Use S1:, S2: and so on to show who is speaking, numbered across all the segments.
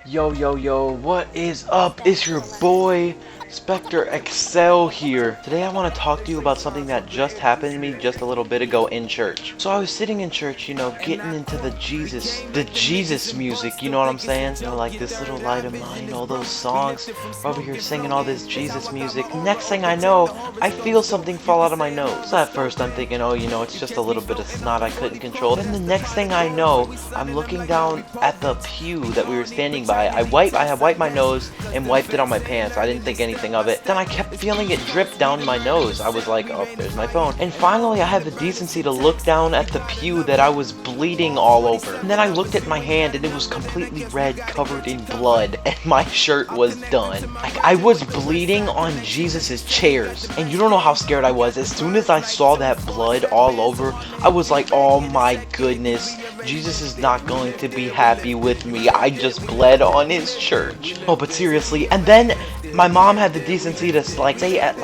S1: Yo, yo, yo, what is up? It's your boy, Spector XCEL here. Today I want to talk to you about something that just happened to me just a little bit ago in church. So I was sitting in church, getting into the Jesus music, you know what I'm saying? Like This Little Light of Mine, all those songs. We're over here singing all this Jesus music. Next thing I know, I feel something fall out of my nose. So at first I'm thinking, it's just a little bit of snot I couldn't control. Then the next thing I know, I'm looking down at the pew that we were standing by. I had wiped my nose and wiped it on my pants. I didn't think anything of it. Then I kept feeling it drip down my nose. I was like, oh, there's my phone. And finally I had the decency to look down at the pew that I was bleeding all over. And then I looked at my hand and it was completely red, covered in blood, and my shirt was done. Like, I was bleeding on Jesus's chairs. And you don't know how scared I was. As soon as I saw that blood all over, I was like, oh my goodness, Jesus is not going to be happy with me. I just bled on his church. Oh, but seriously. And then my mom had the decency to say at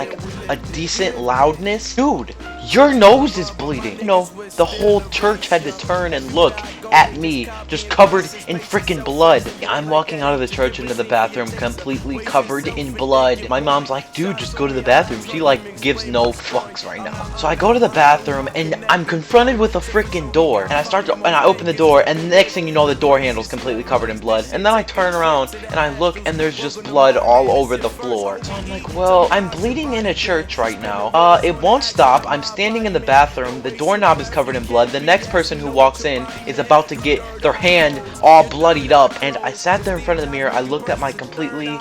S1: a decent loudness, dude, your nose is bleeding. The whole church had to turn and look at me, just covered in freaking blood. I'm walking out of the church into the bathroom completely covered in blood. My mom's like, dude, just go to the bathroom. She gives no fucks right now. So I go to the bathroom and I'm confronted with a freaking door. And I open the door, and the next thing you know, the door handle's completely covered in blood. And then I turn around and I look and there's just blood all over the floor. So I'm like, well, I'm bleeding in a church right now. It won't stop. I'm standing in the bathroom. The doorknob is covered in blood. The next person who walks in is about to get their hand all bloodied up. And I sat there in front of the mirror. I looked at my completely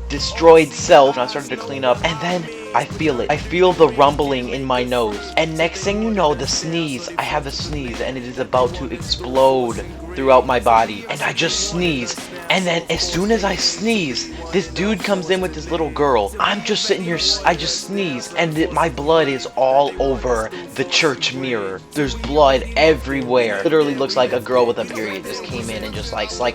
S1: destroyed self and I started to clean up. And then I feel it. I feel the rumbling in my nose. And next thing you know, the sneeze. I have a sneeze and it is about to explode throughout my body. And I just sneeze. And then as soon as I sneeze, this dude comes in with this little girl. I'm just sitting here, I just sneeze, and my blood is all over the church mirror. There's blood everywhere. Literally looks like a girl with a period just came in and just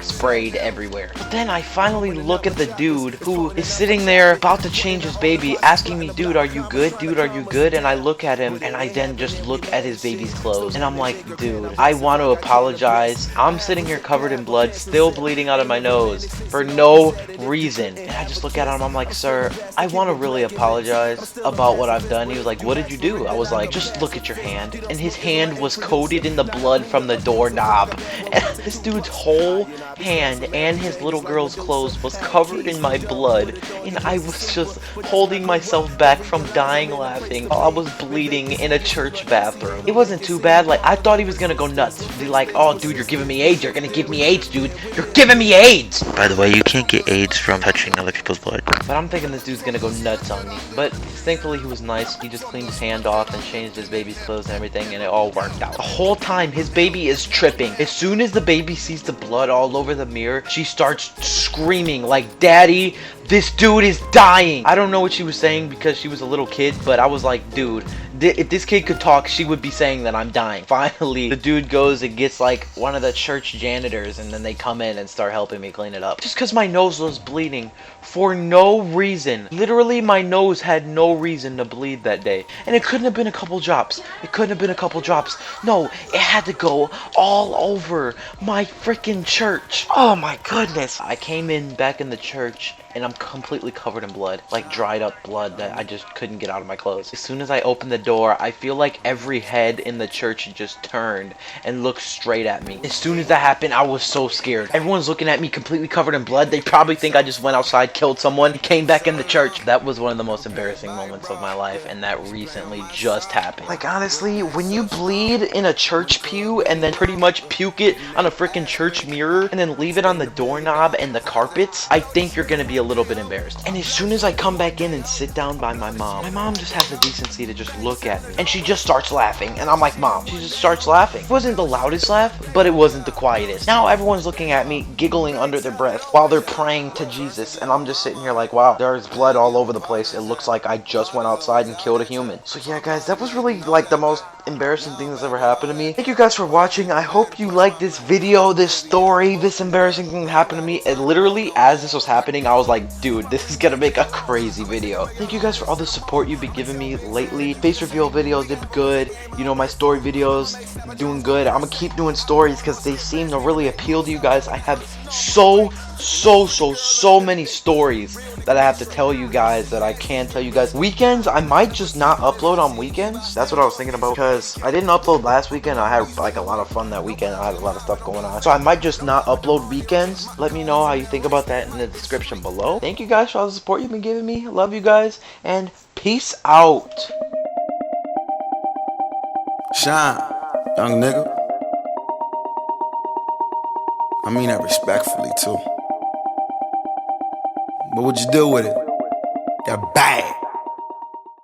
S1: sprayed everywhere. But then I finally look at the dude who is sitting there about to change his baby, asking me, dude, are you good? Dude, are you good? And I look at him, and I then just look at his baby's clothes, and I'm like, dude, I want to apologize. I'm sitting here covered in blood, still bleeding out of my nose for no reason. And I just look at him, I'm like, sir, I want to really apologize about what I've done. He was like, what did you do? I was like, just look at your hand. And his hand was coated in the blood from the doorknob. And this dude's whole hand and his little girl's clothes was covered in my blood. And I was just holding myself back from dying laughing while I was bleeding in a church bathroom. It wasn't too bad. I thought he was gonna go nuts. Be like, oh, dude, you're giving me AIDS. You're gonna give me AIDS, dude. You're giving me AIDS.
S2: By the way, you can't get AIDS from touching other people's blood.
S1: But I'm thinking this dude's gonna go nuts on me. But thankfully he was nice. He just cleaned his hand off and changed his baby's clothes and everything, and it all worked out. The whole time his baby is tripping. As soon as the baby sees the blood all over the mirror, she starts screaming like, Daddy, this dude is dying. I don't know what she was saying because she was a little kid, but I was like, dude, if this kid could talk, she would be saying that I'm dying. Finally, the dude goes and gets one of the church janitors, and then they come in and start helping me clean it up. Just because my nose was bleeding for no reason. Literally, my nose had no reason to bleed that day. And it couldn't have been a couple drops. It couldn't have been a couple drops. No, it had to go all over my freaking church. Oh my goodness. I came back in the church, and I'm completely covered in blood, dried up blood that I just couldn't get out of my clothes. As soon as I opened the door, I feel like every head in the church just turned and looked straight at me. As soon as that happened, I was so scared. Everyone's looking at me completely covered in blood. They probably think I just went outside, killed someone, came back in the church. That was one of the most embarrassing moments of my life, and that recently just happened. Honestly, when you bleed in a church pew and then pretty much puke it on a freaking church mirror and then leave it on the doorknob and the carpets, I think you're gonna be a little bit embarrassed. And as soon as I come back in and sit down by my mom just has the decency to just look at me, and she just starts laughing, and I'm like, Mom, she just starts laughing. It wasn't the loudest laugh, but it wasn't the quietest. Now everyone's looking at me, giggling under their breath while they're praying to Jesus, and I'm just sitting here like, wow, there's blood all over the place. It looks like I just went outside and killed a human. So yeah, guys, that was really the most embarrassing thing that's ever happened to me. Thank you guys for watching. I hope you liked this video, this story, this embarrassing thing that happened to me. And literally, as this was happening, I was like, dude, this is gonna make a crazy video. Thank you guys for all the support you've been giving me lately. Face reveal videos did good. My story videos doing good. I'm gonna keep doing stories because they seem to really appeal to you guys. I have so many stories that I have to tell you guys that I can't tell you guys. Weekends, I might just not upload on weekends. That's what I was thinking about, because I didn't upload last weekend. I had like a lot of fun that weekend. I had a lot of stuff going on. So I might just not upload weekends. Let me know how you think about that in the description below. Thank you guys for all the support you've been giving me. Love you guys, and peace out.
S3: Shine, young nigga. I mean that respectfully too. But what you do with it? That bag.